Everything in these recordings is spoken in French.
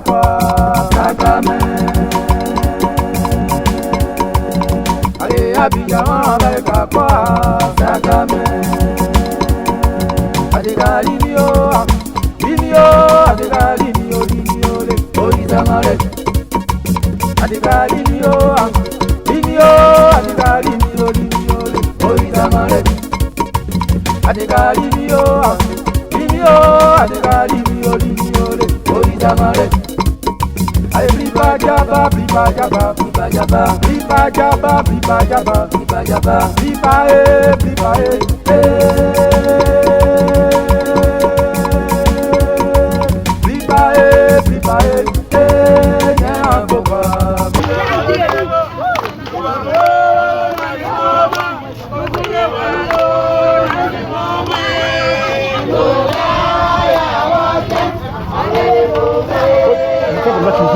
quoi, Kagame. Allez, Abidjan avec quoi, Kagame. Adega Limio, Limio, Adega Limio, Limio, le Oizamare. Adega Limio, Limio, Adega Limio, Limio, le Oizamare. Adega Limio, Limio, Adega Limio, Limio, le Oizamare. Aye, blipa jaba, blipa jaba, blipa jaba, blipa jaba, blipa jaba, blipa jaba, blipa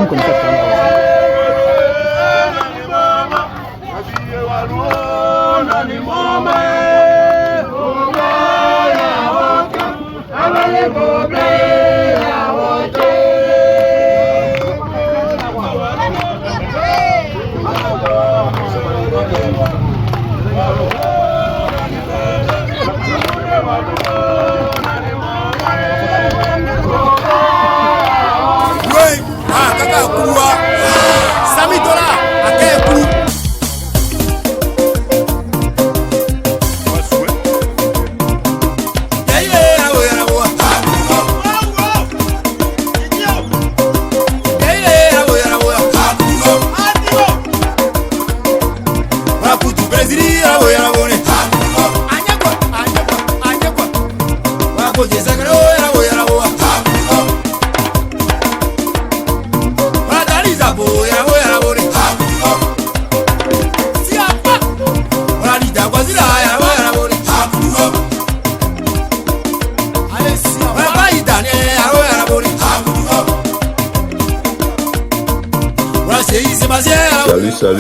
comme ça.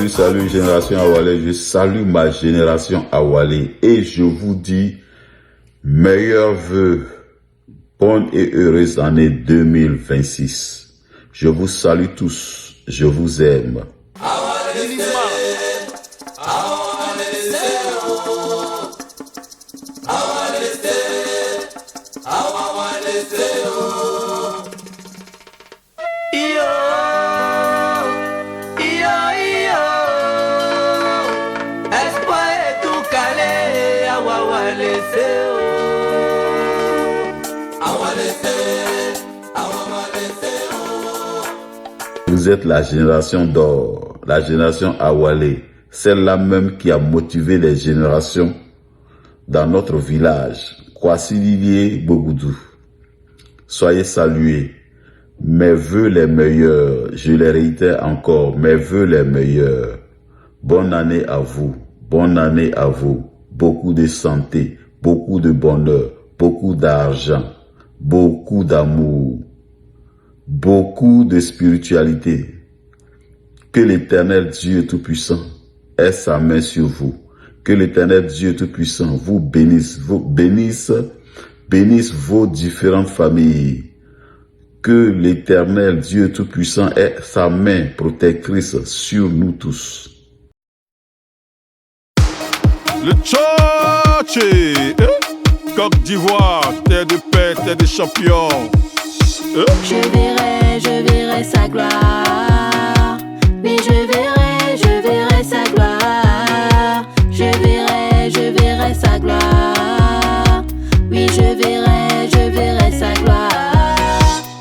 Salut génération Awalé, je salue ma génération Awalé et je vous dis meilleurs vœux, bonne et heureuse année 2026. Je vous salue tous, je vous aime. Vous êtes la génération d'or, la génération Awalé, celle-là même qui a motivé les générations dans notre village, Kwasi Bogoudou. Soyez salués, mes vœux les meilleurs, je les réitère encore, mes vœux les meilleurs. Bonne année à vous, beaucoup de santé, beaucoup de bonheur, beaucoup d'argent, beaucoup d'amour, beaucoup de spiritualité. Que l'Éternel Dieu Tout-Puissant ait sa main sur vous. Que l'Éternel Dieu Tout-Puissant vous bénisse, bénisse vos différentes familles. Que l'Éternel Dieu Tout-Puissant ait sa main protectrice sur nous tous. Le Tchotché, Côte d'Ivoire, terre de paix, terre de champions. Je verrai sa gloire. Oui, je verrai sa gloire. Je verrai sa gloire. Oui, je verrai sa gloire.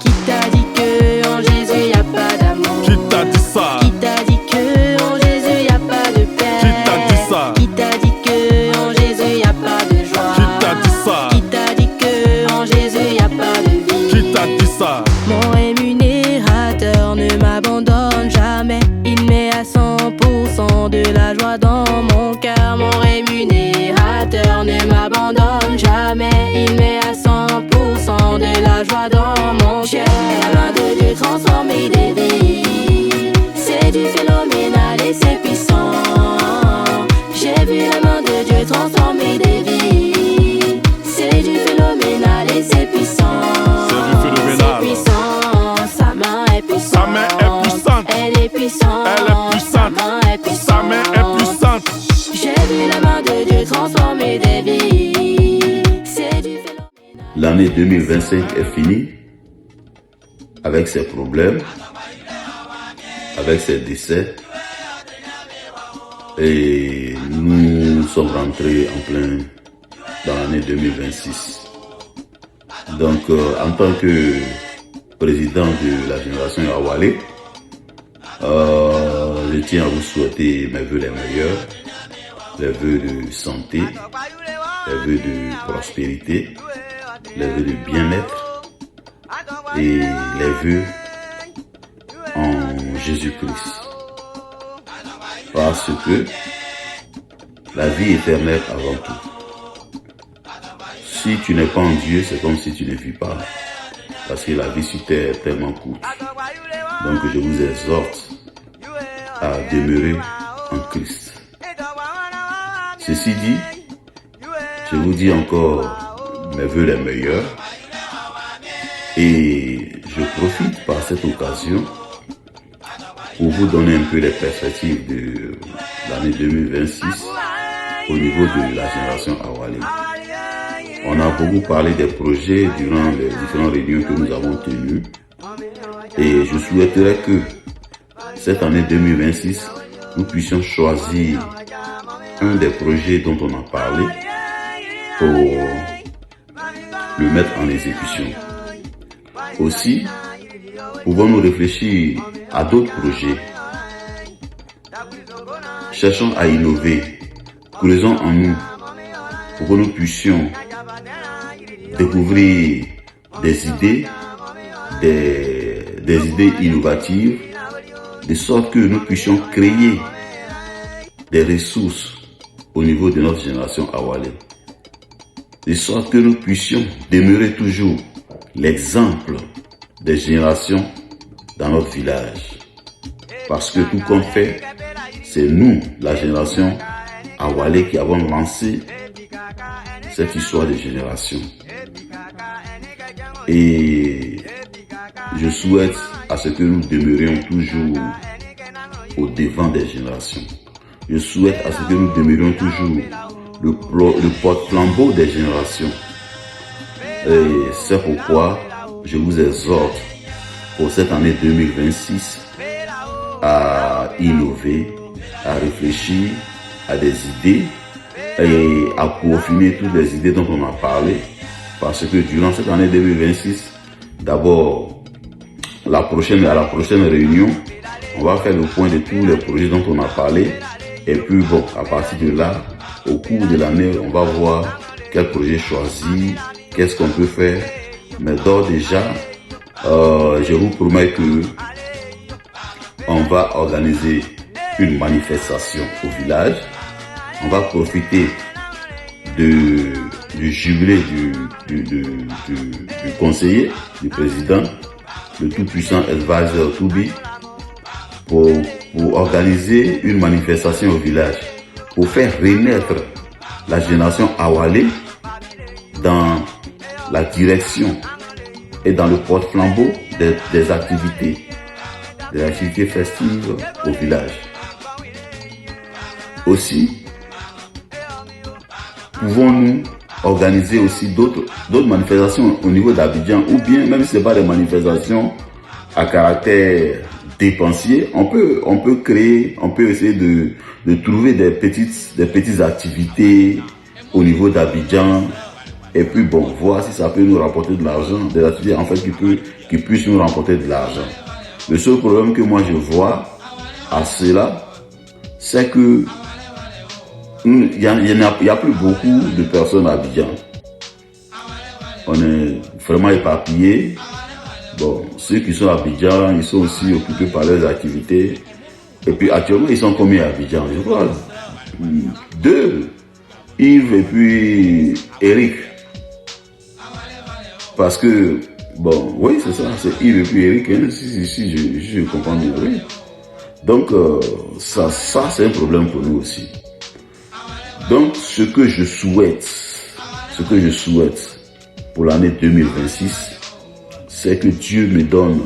Qui t'a dit que en Jésus y a pas d'amour? Qui t'a dit ça? Qui t'a dit que en Jésus y a pas de paix? Qui t'a dit ça? Qui t'a dit que en Jésus y a pas de joie? Qui t'a dit ça? Qui t'a dit que en Jésus y a pas de vie? Qui t'a dit ça? Mon rémunérateur ne m'abandonne jamais. Il met à 100% de la joie dans mon cœur. Mon rémunérateur ne m'abandonne jamais. Il met à 100% de la joie dans mon cœur. La main de Dieu transformer des vies. C'est du phénoménal et c'est puissant. J'ai vu la main de Dieu transformer des vies. C'est du phénoménal et c'est puissant. C'est du phénoménal. C'est puissant, sa main est puissante. puissant. Elle est puissante. Sa main est puissante. Sa main est puissante. J'ai vu la main de Dieu transformer des vies. C'est du phénoménal. L'année 2025 est finie avec ses problèmes, avec ses décès. Et nous sommes rentrés en plein dans l'année 2026. Donc, en tant que président de la génération Awalé, je tiens à vous souhaiter mes vœux les meilleurs, les vœux de santé, les vœux de prospérité, les vœux de bien-être et les vœux en Jésus-Christ. Parce que la vie éternelle avant tout. Si tu n'es pas en Dieu, c'est comme si tu ne vis pas. Parce que la vie sur terre est tellement courte. Donc je vous exhorte à demeurer en Christ. Ceci dit, je vous dis encore mes vœux les meilleurs. Et je profite par cette occasion pour vous donner un peu les perspectives de l'année 2026 au niveau de la génération Awalé. On a beaucoup parlé des projets durant les différentes réunions que nous avons tenues et je souhaiterais que cette année 2026, nous puissions choisir un des projets dont on a parlé pour le mettre en exécution. Aussi, pouvons-nous réfléchir à d'autres projets. Cherchons à innover, creusons en nous pour que nous puissions découvrir des idées innovatives, de sorte que nous puissions créer des ressources au niveau de notre génération Awalé, de sorte que nous puissions demeurer toujours l'exemple des générations dans notre village. Parce que tout compte fait, c'est nous, la génération Awalé, qui avons lancé cette histoire de génération. Et je souhaite à ce que nous demeurions toujours au devant des générations. Je souhaite à ce que nous demeurions toujours le porte-flambeau des générations. Et c'est pourquoi je vous exhorte pour cette année 2026 à innover, à réfléchir à des idées et à peaufiner toutes les idées dont on a parlé. Parce que durant cette année 2026, d'abord, à la prochaine réunion, on va faire le point de tous les projets dont on a parlé. Et puis bon, à partir de là, au cours de l'année, on va voir quel projet choisir, qu'est-ce qu'on peut faire. Mais d'ores déjà, je vous promets que on va organiser une manifestation au village. On va profiter du jubilé du conseiller, du président, le tout-puissant advisor Toubi, pour organiser une manifestation au village, pour faire renaître la génération Awalé dans la direction et dans le porte-flambeau des activités festives au village. Aussi, pouvons-nous organiser aussi d'autres manifestations au niveau d'Abidjan, ou bien même si ce n'est pas des manifestations à caractère dépensier, on peut créer, on peut essayer de trouver des petites activités au niveau d'Abidjan, et puis bon, voir si ça peut nous rapporter de l'argent, des activités en fait qui puissent nous rapporter de l'argent. Le seul problème que moi je vois à cela, c'est que il y a plus beaucoup de personnes à Abidjan. On est vraiment éparpillés. Bon, ceux qui sont à Abidjan, ils sont aussi occupés par leurs activités. Et puis actuellement, ils sont combien à Abidjan? Je crois 2, Yves et puis Eric. Parce que, bon, oui, c'est ça, c'est Yves et puis Eric, hein, si je comprends bien, oui. Donc, ça c'est un problème pour nous aussi. Donc, ce que je souhaite pour l'année 2026, c'est que Dieu me donne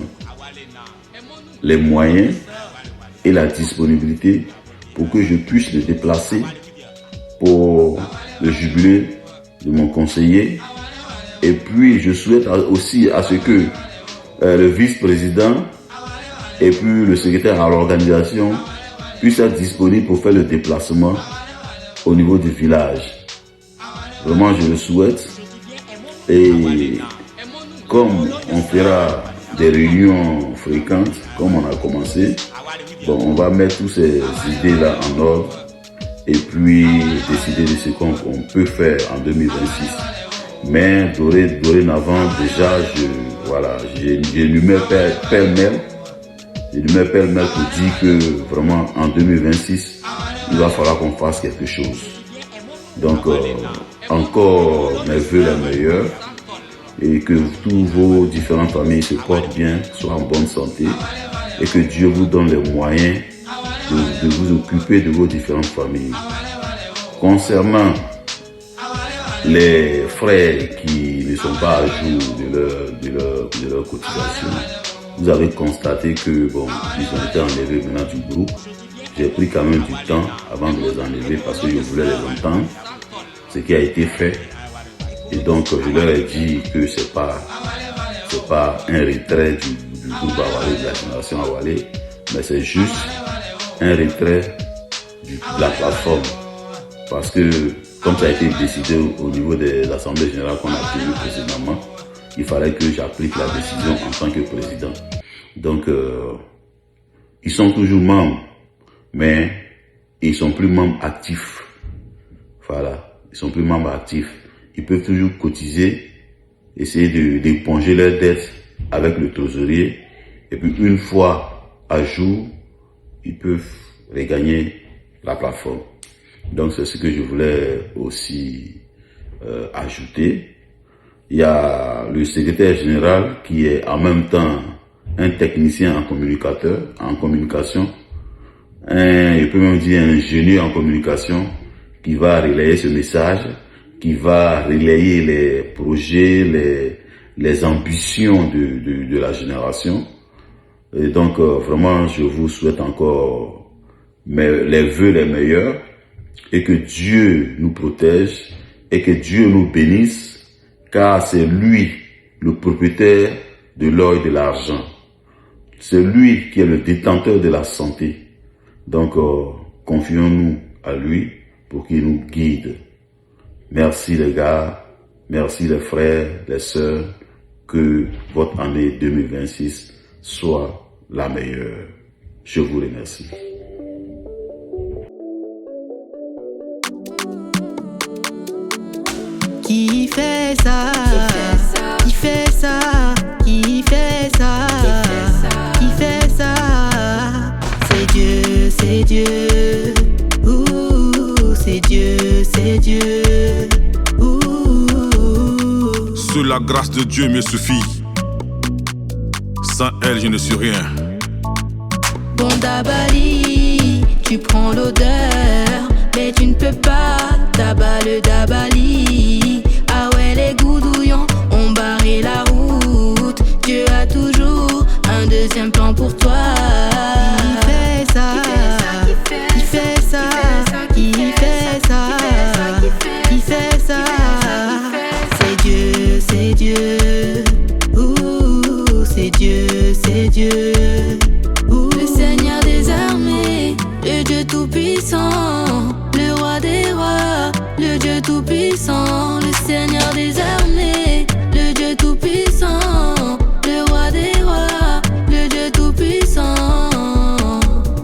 les moyens et la disponibilité pour que je puisse le déplacer pour le jubilé de mon conseiller. Et puis je souhaite aussi à ce que le vice-président et puis le secrétaire à l'organisation puissent être disponibles pour faire le déplacement au niveau du village. Vraiment, je le souhaite. Et comme on fera des réunions fréquentes, comme on a commencé, bon, on va mettre toutes ces idées-là en ordre et puis décider de ce qu'on peut faire en 2026. Mais dorénavant, déjà, je lui mets pêle-mêle. Je lui mets pêle-mêle pour dire que vraiment en 2026, il va falloir qu'on fasse quelque chose. Donc, encore mes vœux les meilleurs et que tous vos différentes familles se portent bien, soient en bonne santé et que Dieu vous donne les moyens de vous occuper de vos différentes familles. Concernant les frères qui ne sont pas à jour de leur cotisation, vous avez constaté que bon, ils ont été enlevés maintenant du groupe. J'ai pris quand même du temps avant de les enlever parce que je voulais les entendre, ce qui a été fait. Et donc je leur ai dit que c'est pas un retrait du groupe Awalé, de la génération Awalé, mais c'est juste un retrait de la plateforme. Parce que comme ça a été décidé au niveau de l'Assemblée générale qu'on a tenue précédemment, il fallait que j'applique la décision en tant que président. Donc, ils sont toujours membres, mais ils sont plus membres actifs. Voilà, ils sont plus membres actifs. Ils peuvent toujours cotiser, essayer d'éponger leurs dettes avec le trésorier. Et puis, une fois à jour, ils peuvent regagner la plateforme. Donc, c'est ce que je voulais aussi ajouter. Il y a le secrétaire général qui est en même temps un technicien en communication, je peux même dire un ingénieur en communication qui va relayer ce message, qui va relayer les projets, les ambitions de la génération. Et donc, vraiment, je vous souhaite encore les vœux les meilleurs et que Dieu nous protège et que Dieu nous bénisse. Car c'est lui le propriétaire de l'or et de l'argent. C'est lui qui est le détenteur de la santé. Donc, confions-nous à lui pour qu'il nous guide. Merci les gars, merci les frères, les sœurs, que votre année 2026 soit la meilleure. Je vous remercie. Qui fait ça? Qui fait ça? Qui fait ça? Qui fait ça? C'est Dieu, c'est Dieu. Ouh, c'est Dieu, c'est Dieu. Ouh. Seule la grâce de Dieu me suffit. Sans elle, je ne suis rien. Bon Dabali, tu prends l'odeur, mais tu ne peux pas tabac le Dabali. Ah ouais, les goudouillons ont barré la route. Dieu a toujours un deuxième plan pour toi. Qui fait ça? Qui fait ça? Qui fait ça? Qui fait ça? C'est Dieu, c'est Dieu. Ouh, c'est Dieu, c'est Dieu. Le Seigneur des armées, le Dieu tout-puissant, le roi des rois, le Dieu tout-puissant, le Seigneur des armées.